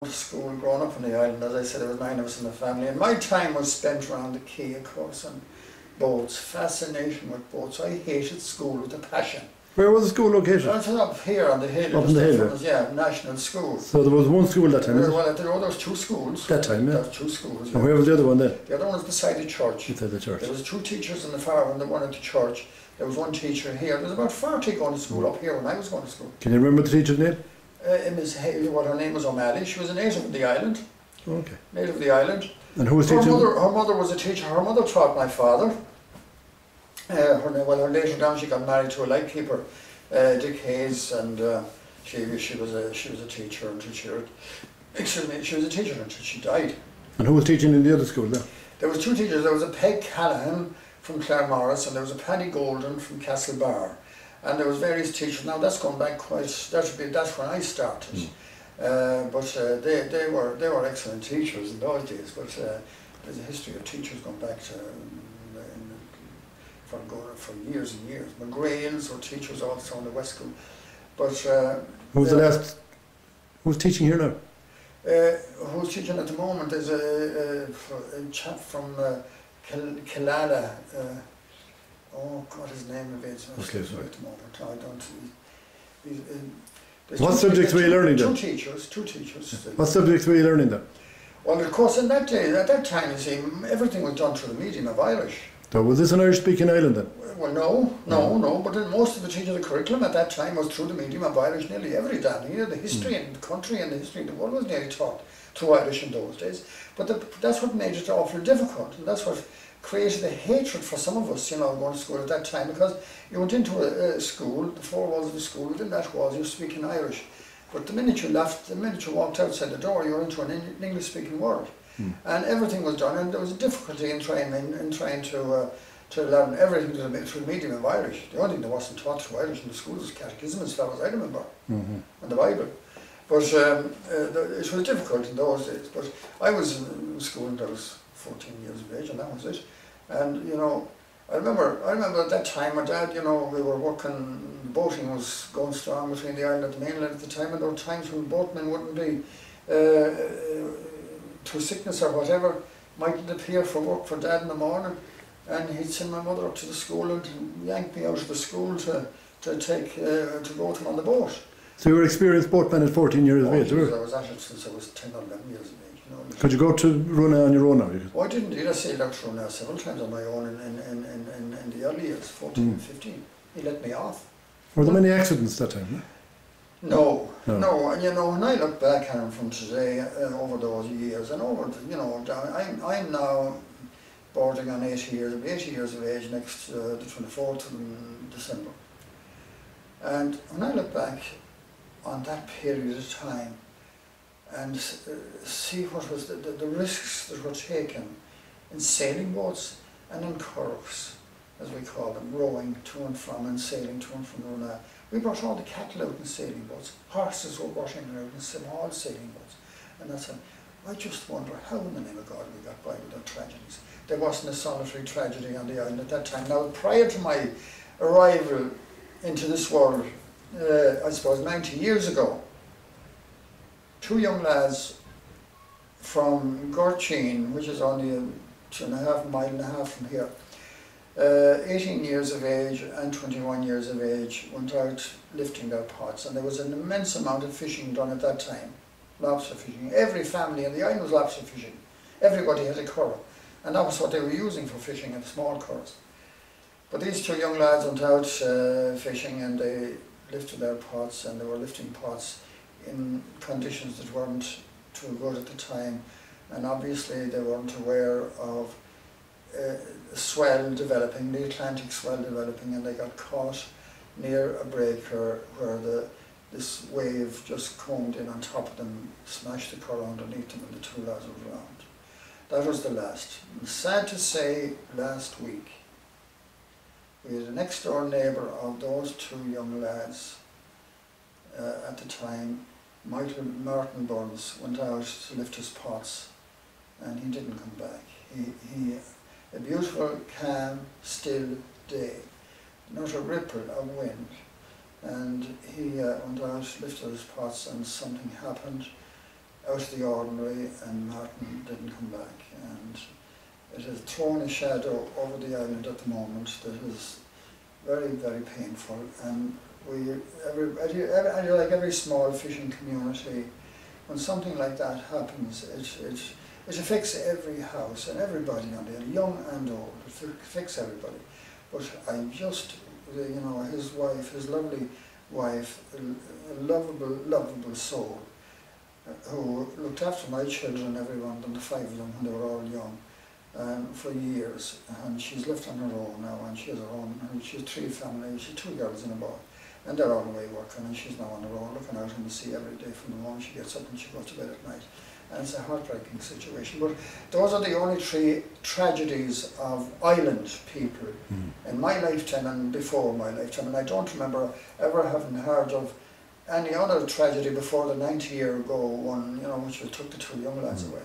to school, growing up on the island. As I said, there was 9 of us in the family, and my time was spent around the quay, of course, and boats, fascination with boats. I hated school with a passion. Where was the school located? It was up here on the hill. Up on the hill? Yeah, national school. So there was one school that time, Well, there was 2 schools. That time, yeah. There was 2 schools. Yeah. And where was the other one then? The other one was beside the church. Beside the church. There was 2 teachers in the far and the one at the church. There was 1 teacher here. There was about 40 going to school up here when I was going to school. Can you remember the teacher's name? Miss Haley, what her name was O'Malley. She was a native of the island. Okay. Native of the island. And who was teaching? Her mother was a teacher. Her mother taught my father. Her later down she got married to a lightkeeper, Dick Hayes, and she was a teacher until she was a teacher until she died. And who was teaching in the other school then? There was 2 teachers. There was a Peg Callahan from Clare Morris, and there was a Paddy Golden from Castlebar, and there was various teachers. Now that's going back quite. That's when I started. But they were excellent teachers in those days. But there's a history of teachers going back to for years and years. McGrail's were teachers also on the West School. But who's the last? Who's teaching here now? Who's teaching at the moment is a chap from Killala. Oh God, his name evades me. Okay, sorry. At the moment, I don't. What subjects were you learning then? 2 teachers. What subjects were you learning then? Well, of course, at that time, you see, everything was done through the medium of Irish. So was this an Irish-speaking island then? Well, no. But then most of the teaching of the curriculum at that time was through the medium of Irish. Nearly every damn year, the history in the country and the history of the world was nearly taught through Irish in those days. But that's what made it awfully difficult, and that's what created a hatred for some of us, going to school at that time, because you went into a school, the 4 walls of the school, within that walls you speak in Irish. But the minute you walked outside the door, you were into an English-speaking world. And everything was done, and there was a difficulty in trying to learn everything through the medium of Irish. The only thing that wasn't taught through Irish in the schools was catechism, as far as I remember, and the Bible. But it was difficult in those days. But I was in school until I was 14 years of age, and that was it. And I remember at that time, my dad, we were working. Boating was going strong between the island and the mainland at the time, and there were times when boatmen wouldn't be through sickness or whatever, mightn't appear for work for Dad in the morning, and he'd send my mother up to the school and yank me out of the school to go with him on the boat. So you were experienced boatman at 14 years of age, were you? I was at it since I was 10 or 11 years of age. Could you go to Runa on your own now? Oh, I didn't indeed. I sailed out to Runa several times on my own in the early years, 14 and 15. He let me off. Were there many accidents that time? No. And when I look back on from today, over those years, and I'm now bordering on 80 years of age next the 24th of December. And when I look back on that period of time and see what was the risks that were taken in sailing boats and in curraghs, as we call them, rowing to and from and sailing to and from Runa. We brought all the cattle out in sailing boats. Horses were washing out in small sailing boats. And that's it. I just wonder how in the name of God we got by without tragedies. There wasn't a solitary tragedy on the island at that time. Now, prior to my arrival into this world, I suppose 90 years ago, 2 young lads from Gorcheen, which is only a 2.5 miles from here, 18 years of age and 21 years of age, went out lifting their pots, and there was an immense amount of fishing done at that time, lobster fishing. Every family in the island was lobster fishing. Everybody had a curragh, and that was what they were using for fishing, in small curraghs. But these 2 young lads went out fishing, and they lifted their pots, and they were lifting pots in conditions that weren't too good at the time, and obviously they weren't aware of swell developing, the Atlantic swell developing, and they got caught near a breaker where this wave just combed in on top of them, smashed the curragh underneath them, and the 2 lads were drowned. That was the last. And sad to say, last week we had a next door neighbour of those 2 young lads at the time. Michael Martin Burns went out to lift his pots, and he didn't come back. A beautiful, calm, still day, not a ripple of wind, and he went out, lifted his pots, and something happened, out of the ordinary, and Martin didn't come back. And it has thrown a shadow over the island at the moment that is very, very painful. And like every small fishing community, when something like that happens, it affects every house and everybody on there, young and old. It affects everybody. But I just, you know, his wife, his lovely wife, a lovable, lovable soul, who looked after my children, everyone, and the 5 of them when they were all young, for years. And she's left on her own now, and she has her own, and she has 3 families, she has 2 girls and a boy. And they're all away working, and she's now on her own, looking out in the sea every day from the moment she gets up and she goes to bed at night. And it's a heartbreaking situation. But those are the only 3 tragedies of island people in my lifetime and before my lifetime. And I don't remember ever having heard of any other tragedy before the 90-year-ago one, you know, which took the 2 young lads away.